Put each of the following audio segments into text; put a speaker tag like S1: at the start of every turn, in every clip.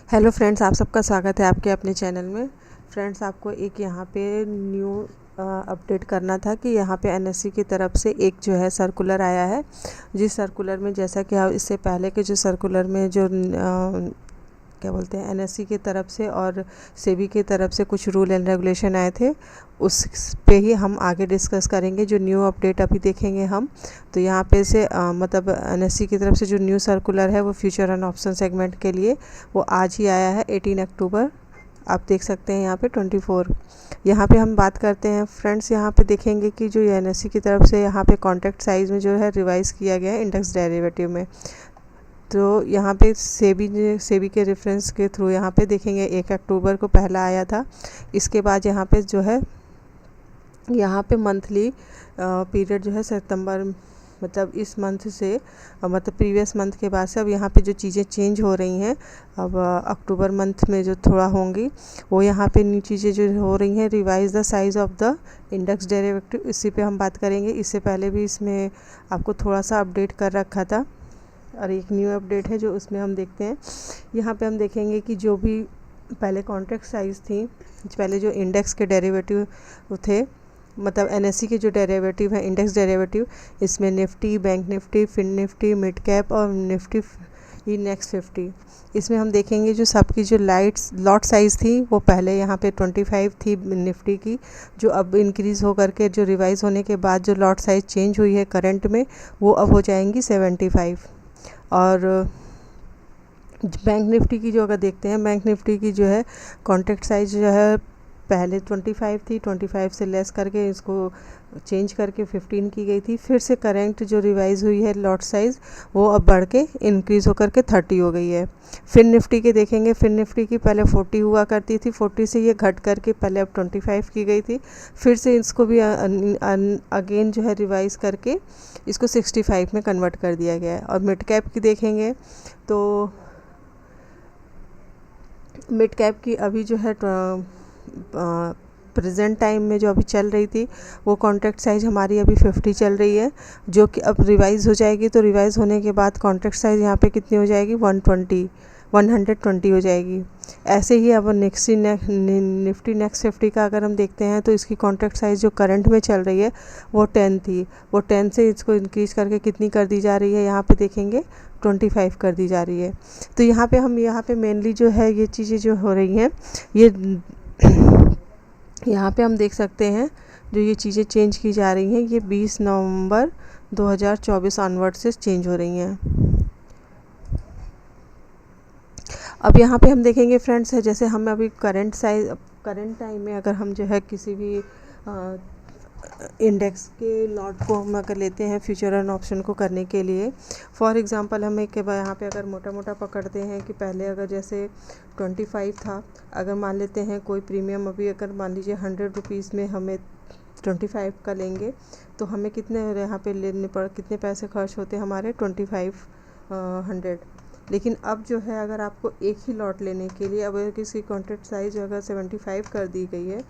S1: Hello friends, आप सबका स्वागत है आपके अपने चैनल में। फ्रेंड्स, आपको एक यहाँ पे न्यू अपडेट करना था कि यहाँ पे एनएससी की तरफ से एक जो है सर्कुलर आया है। जिस सर्कुलर में, जैसा कि आप इससे पहले के जो सर्कुलर में जो क्या बोलते हैं, एनएससी की तरफ से और सेबी की तरफ से कुछ रूल एंड रेगुलेशन आए थे, उस पे ही हम आगे डिस्कस करेंगे। जो न्यू अपडेट अभी देखेंगे हम, तो यहाँ पे से मतलब एनएससी की तरफ से जो न्यू सर्कुलर है वो फ्यूचर एंड ऑप्शन सेगमेंट के लिए वो आज ही आया है, 18 अक्टूबर। आप देख सकते हैं यहाँ पे 24। यहाँ पे हम बात करते हैं फ्रेंड्स, यहाँ पे देखेंगे कि जो एनएससी की तरफ से यहाँ पे कॉन्ट्रैक्ट साइज में जो है रिवाइज़ किया गया है इंडेक्स डेरिवेटिव में। तो यहाँ पे सेबी के रेफरेंस के थ्रू यहाँ पे देखेंगे 1 अक्टूबर को पहला आया था। इसके बाद यहाँ पे जो है यहाँ पे मंथली पीरियड जो है सितंबर, मतलब इस मंथ से मतलब प्रीवियस मंथ के बाद से अब यहाँ पे जो चीज़ें चेंज हो रही हैं, अब अक्टूबर मंथ में जो थोड़ा होंगी वो यहाँ पे न्यू चीज़ें जो हो रही हैं, revise the size of the index derivative, इसी पे हम बात करेंगे। इससे पहले भी इसमें आपको थोड़ा सा अपडेट कर रखा था और एक न्यू अपडेट है जो उसमें हम देखते हैं। यहाँ पे हम देखेंगे कि जो भी पहले कॉन्ट्रैक्ट साइज़ थी, पहले जो इंडेक्स के डेरिवेटिव थे, मतलब एनएससी के जो डेरिवेटिव है इंडेक्स डेरिवेटिव, इसमें Nifty, bank Nifty, fin Nifty, mid cap और निफ्टी नेक्स्ट 50, इसमें हम देखेंगे जो सबकी जो लॉट साइज़ थी वो पहले यहाँ पे 25 थी निफ्टी की, जो अब इंक्रीज़ हो करके जो रिवाइज़ होने के बाद जो लॉट साइज़ चेंज हुई है करंट में, वो अब हो जाएंगी 75। और बैंक निफ्टी की जो अगर देखते हैं, बैंक निफ्टी की जो है कॉन्ट्रैक्ट साइज जो है पहले 25 थी, 25 से लेस करके इसको चेंज करके 15 की गई थी। फिर से करंट जो रिवाइज़ हुई है लॉट साइज़ वो अब बढ़ के इंक्रीज़ होकर के 30 हो गई है। फिर निफ्टी के देखेंगे, फिर निफ्टी की पहले 40 हुआ करती थी, 40 से ये घट करके पहले अब 25 की गई थी। फिर से इसको भी अगेन जो है रिवाइज़ करके इसको 65 में कन्वर्ट कर दिया गया है। और मिड कैप की देखेंगे तो मिड कैप की अभी जो है प्रेजेंट टाइम में जो अभी चल रही थी वो कॉन्ट्रैक्ट साइज़ हमारी अभी 50 चल रही है, जो कि अब रिवाइज़ हो जाएगी। तो रिवाइज़ होने के बाद कॉन्ट्रैक्ट साइज़ यहाँ पे कितनी हो जाएगी, 120 हो जाएगी। ऐसे ही अब निफ्टी नेक्स्ट 50 का अगर हम देखते हैं तो इसकी कॉन्ट्रैक्ट साइज़ जो करंट में चल रही है वो 10 थी, वो 10 से इसको इंक्रीज़ करके कितनी कर दी जा रही है, यहाँ पे देखेंगे 25 कर दी जा रही है। तो यहाँ पे मेनली जो है ये चीज़ें जो हो रही हैं, ये यहाँ पे हम देख सकते हैं जो ये चीज़ें चेंज की जा रही हैं, ये 20 नवंबर 2024 ऑनवर्ड से चेंज हो रही हैं। अब यहाँ पे हम देखेंगे फ्रेंड्स, है जैसे हम अभी करंट टाइम में अगर हम जो है किसी भी इंडेक्स के लॉट को हम अगर लेते हैं फ्यूचर एंड ऑप्शन को करने के लिए, फॉर एग्जांपल हम एक यहाँ पे अगर मोटा मोटा पकड़ते हैं कि पहले अगर जैसे 25 था, अगर मान लेते हैं कोई प्रीमियम अभी अगर मान लीजिए 100 रुपीज़ में हमें 25 का लेंगे, तो हमें कितने यहाँ पे कितने पैसे खर्च होते हैं हमारे 2500। लेकिन अब जो है अगर आपको एक ही लॉट लेने के लिए, अब किसी कॉन्ट्रैक्ट साइज अगर 75 कर दी गई है,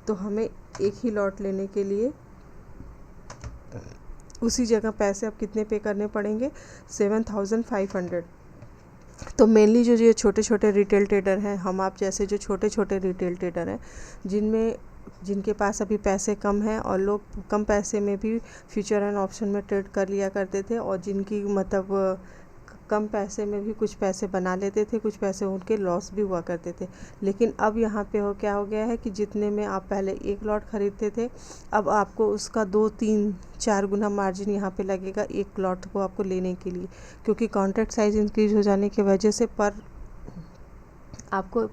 S1: तो हमें एक ही लॉट लेने के लिए उसी जगह पैसे अब कितने पे करने पड़ेंगे, 7500। तो मेनली जो ये छोटे छोटे रिटेल ट्रेडर हैं, हम आप जैसे जो छोटे छोटे रिटेल ट्रेडर हैं, जिनके पास अभी पैसे कम हैं और लोग कम पैसे में भी फ्यूचर एंड ऑप्शन में ट्रेड कर लिया करते थे, और जिनकी मतलब कम पैसे में भी कुछ पैसे बना लेते थे, कुछ पैसे उनके लॉस भी हुआ करते थे। लेकिन अब यहाँ पे क्या हो गया है कि जितने में आप पहले एक लॉट ख़रीदते थे, अब आपको उसका 2, 3, 4 गुना मार्जिन यहाँ पे लगेगा एक लॉट को आपको लेने के लिए, क्योंकि कॉन्ट्रैक्ट साइज़ इंक्रीज हो जाने की वजह से आपको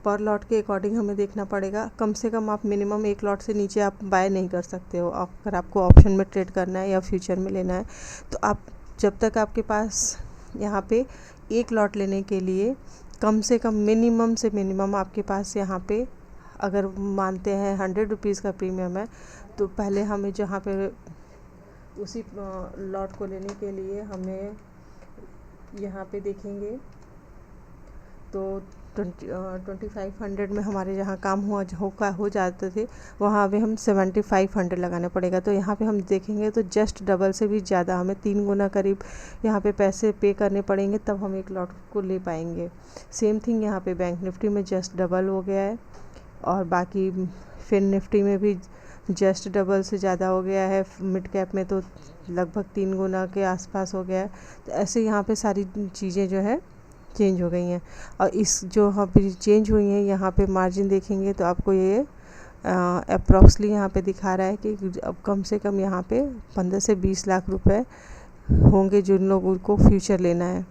S1: पर लॉट के अकॉर्डिंग हमें देखना पड़ेगा। कम से कम आप मिनिमम एक लॉट से नीचे आप बाय नहीं कर सकते हो अगर आपको ऑप्शन में ट्रेड करना है या फ्यूचर में लेना है। तो आप जब तक आपके पास यहाँ पे एक लॉट लेने के लिए कम से कम मिनिमम से मिनिमम आपके पास यहाँ पे अगर मानते हैं 100 रुपीज़ का प्रीमियम है, तो पहले हमें जहाँ पे उसी लॉट को लेने के लिए हमें यहाँ पे देखेंगे तो 2500 में हमारे जहाँ काम हो जाते थे, वहाँ पे हम 7500 लगाना पड़ेगा। तो यहाँ पे हम देखेंगे तो जस्ट डबल से भी ज़्यादा, हमें 3 गुना करीब यहाँ पे पैसे पे करने पड़ेंगे, तब हम एक लॉट को ले पाएंगे। सेम थिंग यहाँ पे बैंक निफ्टी में जस्ट डबल हो गया है, और बाकी फिर निफ्टी में भी जस्ट डबल से ज़्यादा हो गया है। मिड कैप में तो लगभग 3 गुना के आसपास हो गया है। तो ऐसे यहाँ पे सारी चीज़ें जो है चेंज हो गई हैं। और इस जो यहाँ पे चेंज हुई हैं, यहाँ पे मार्जिन देखेंगे तो आपको ये अप्रॉक्सली यहाँ पे दिखा रहा है कि अब कम से कम यहाँ पे 15 से 20 लाख रुपए होंगे जिन लोगों को फ्यूचर लेना है।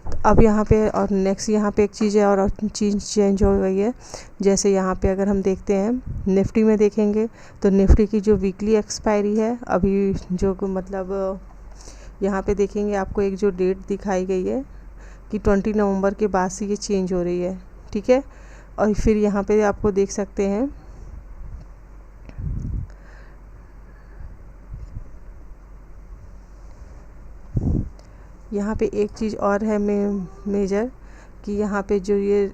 S1: तो अब यहाँ पे और नेक्स्ट यहाँ पे एक चीज़ है और चीज़ चेंज हो गई है। जैसे यहाँ पे अगर हम देखते हैं निफ्टी में देखेंगे तो निफ्टी की जो वीकली एक्सपायरी है अभी, जो मतलब यहाँ पे देखेंगे आपको एक जो डेट दिखाई गई है कि 20 नवंबर के बाद से ये चेंज हो रही है, ठीक है। और फिर यहाँ पे आपको देख सकते हैं यहाँ पे एक चीज़ और है मेजर, कि यहाँ पे जो ये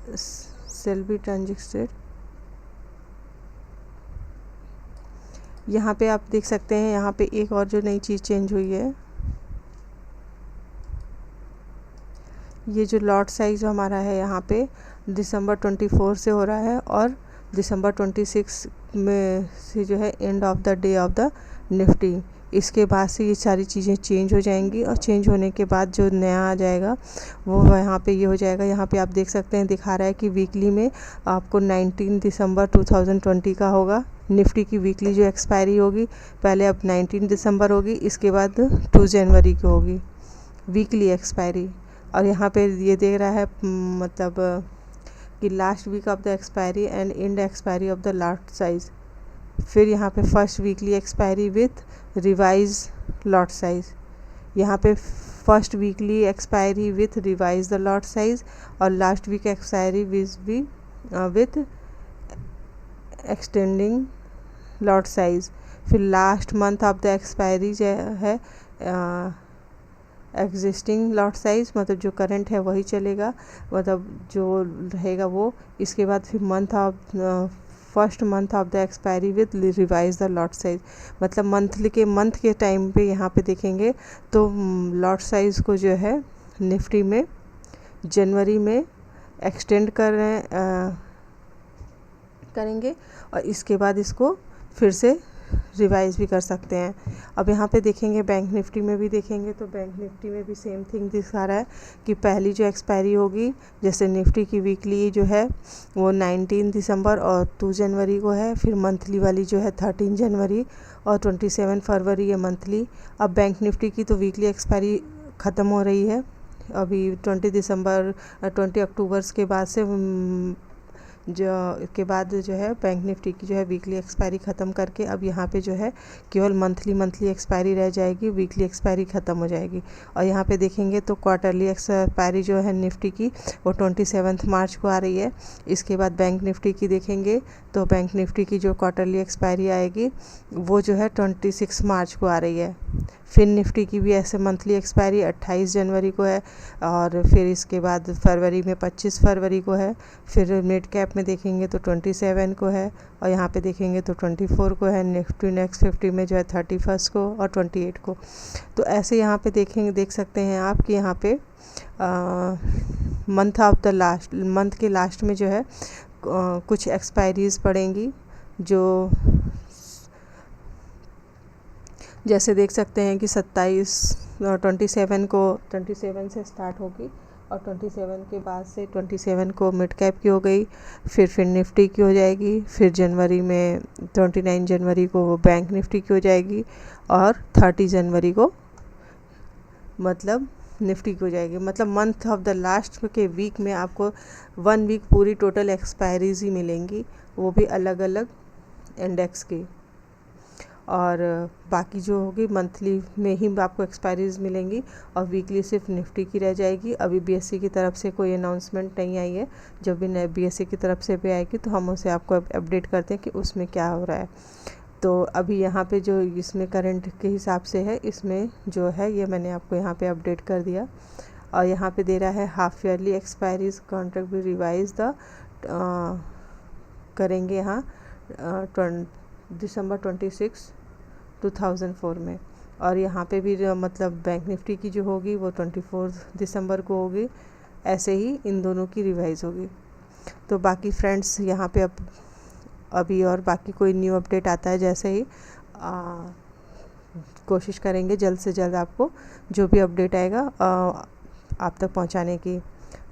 S1: सेल बी ट्रांजेक्टेड, यहाँ पे आप देख सकते हैं यहाँ पे एक और जो नई चीज़ चेंज हुई है, ये जो लॉट साइज हमारा है यहाँ पे दिसंबर 24 से हो रहा है, और दिसंबर 26 में से जो है end of the day of the Nifty, इसके बाद से ये सारी चीज़ें चेंज हो जाएंगी। और चेंज होने के बाद जो नया आ जाएगा वो यहाँ पे ये हो जाएगा। यहाँ पे आप देख सकते हैं दिखा रहा है कि वीकली में आपको 19 दिसंबर 2020 का होगा। निफ्टी की वीकली जो एक्सपायरी होगी पहले अब 19 दिसंबर होगी, इसके बाद 2 जनवरी की होगी वीकली एक्सपायरी। और यहाँ पे ये दे रहा है मतलब कि last week of the expiry and and expiry of the lot size. फिर यहाँ पे first weekly expiry with revise lot size, यहाँ पे first weekly expiry with revise the lot size, और last week expiry with extending lot size. फिर last month of the expiry जो है existing lot size, मतलब जो करंट है वही चलेगा, मतलब जो रहेगा वो। इसके बाद फिर first month of the expiry with revise the lot size, मतलब मंथ के टाइम पे यहाँ पे देखेंगे तो लॉट साइज को जो है निफ्टी में जनवरी में एक्सटेंड करेंगे, और इसके बाद इसको फिर से रिवाइज भी कर सकते हैं। अब यहाँ पे देखेंगे बैंक निफ्टी में भी देखेंगे तो बैंक निफ्टी में भी सेम थिंग दिखा रहा है कि पहली जो एक्सपायरी होगी, जैसे निफ्टी की वीकली जो है वो 19 दिसंबर और 2 जनवरी को है, फिर मंथली वाली जो है 13 जनवरी और 27 फरवरी है मंथली। अब बैंक निफ्टी की तो वीकली एक्सपायरी ख़त्म हो रही है अभी 20 अक्टूबर के बाद से, के बाद जो है बैंक निफ्टी की जो है वीकली एक्सपायरी ख़त्म करके अब यहाँ पे जो है केवल मंथली एक्सपायरी रह जाएगी, वीकली एक्सपायरी ख़त्म हो जाएगी। और यहाँ पे देखेंगे तो क्वार्टरली एक्सपायरी जो है निफ्टी की वो 27 मार्च को आ रही है। इसके बाद बैंक निफ्टी की देखेंगे तो बैंक निफ्टी की जो क्वार्टरली एक्सपायरी आएगी वो जो है 26 मार्च को आ रही है। फिर निफ्टी की भी ऐसे मंथली एक्सपायरी 28 जनवरी को है, और फिर इसके बाद फरवरी में 25 फरवरी को है। फिर मिड कैप में देखेंगे तो 27 को है, और यहाँ पे देखेंगे तो 24 को है। निफ्टी नेक्स्ट 50 में जो है 31 को और 28 को। तो ऐसे यहाँ पे देख सकते हैं आप कि यहाँ पे मंथ के लास्ट में जो है कुछ एक्सपायरीज़ पड़ेंगी, जो जैसे देख सकते हैं कि 27 से स्टार्ट होगी, और 27 के बाद से 27 को मिड कैप की हो गई, फिर निफ्टी की हो जाएगी, फिर जनवरी में 29 जनवरी को वो बैंक निफ्टी की हो जाएगी, और 30 जनवरी को मतलब निफ्टी की हो जाएगी। मतलब मंथ ऑफ द लास्ट के वीक में आपको 1 वीक पूरी टोटल एक्सपायरीज ही मिलेंगी, वो भी अलग अलग इंडेक्स की। और बाकी जो होगी मंथली में ही आपको एक्सपायरीज मिलेंगी, और वीकली सिर्फ निफ्टी की रह जाएगी। अभी बीएसई की तरफ से कोई अनाउंसमेंट नहीं आई है, जब भी बीएसई की तरफ से भी आएगी तो हम उसे आपको अपडेट करते हैं कि उसमें क्या हो रहा है। तो अभी यहाँ पे जो इसमें करंट के हिसाब से है, इसमें जो है ये मैंने आपको यहाँ पे अपडेट कर दिया। और यहाँ पे दे रहा है हाफ ईयरली एक्सपायरीज कॉन्ट्रैक्ट भी रिवाइज द करेंगे यहाँ दिसंबर 26 2004 में। और यहाँ पे भी मतलब बैंक निफ्टी की जो होगी वो 24 दिसंबर को होगी। ऐसे ही इन दोनों की रिवाइज होगी। तो बाकी फ्रेंड्स यहाँ पे अभी और बाकी कोई न्यू अपडेट आता है जैसे ही कोशिश करेंगे जल्द से जल्द आपको जो भी अपडेट आएगा आप तक पहुँचाने की।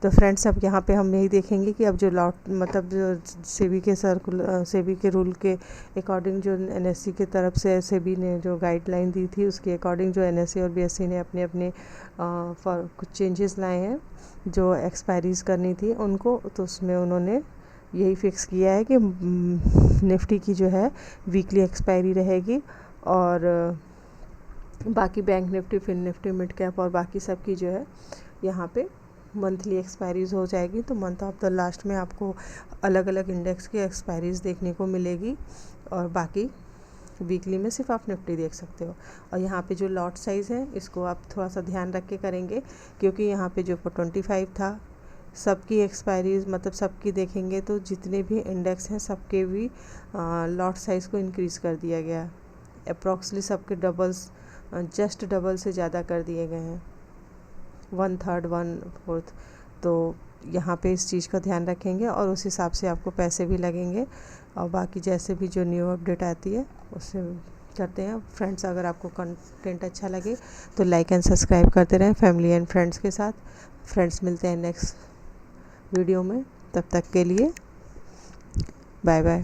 S1: तो फ्रेंड्स अब यहाँ पे हम यही देखेंगे कि अब जो लॉट मतलब जो सेबी के रूल के अकॉर्डिंग जो एनएससी की तरफ से सेबी ने जो गाइडलाइन दी थी उसके अकॉर्डिंग जो एनएससी और बीएसई ने अपने अपने कुछ चेंजेस लाए हैं जो एक्सपायरीज करनी थी उनको। तो उसमें उन्होंने यही फिक्स किया है कि निफ्टी की जो है वीकली एक्सपायरी रहेगी और बाकी bank Nifty, fin Nifty, mid cap और बाकी सब की जो है यहाँ पे मंथली एक्सपायरीज हो जाएगी। तो मंथ ऑफ द लास्ट में आपको अलग अलग इंडेक्स की एक्सपायरीज देखने को मिलेगी और बाकी वीकली में सिर्फ आप निफ्टी देख सकते हो। और यहाँ पे जो लॉट साइज़ है इसको आप थोड़ा सा ध्यान रख के करेंगे क्योंकि यहाँ पे जो 25 था सबकी एक्सपायरीज मतलब सबकी देखेंगे तो जितने भी इंडेक्स हैं सबके भी लॉट साइज़ को इंक्रीज़ कर दिया गया। अप्रॉक्सली सबके डबल्स जस्ट डबल से ज़्यादा कर दिए गए हैं, 1/3 1/4। तो यहाँ पे इस चीज़ का ध्यान रखेंगे और उस हिसाब से आपको पैसे भी लगेंगे। और बाकी जैसे भी जो न्यू अपडेट आती है उससे करते हैं। फ्रेंड्स अगर आपको कंटेंट अच्छा लगे तो लाइक एंड सब्सक्राइब करते रहें फैमिली एंड फ्रेंड्स के साथ। फ्रेंड्स मिलते हैं नेक्स्ट वीडियो में, तब तक के लिए बाय बाय।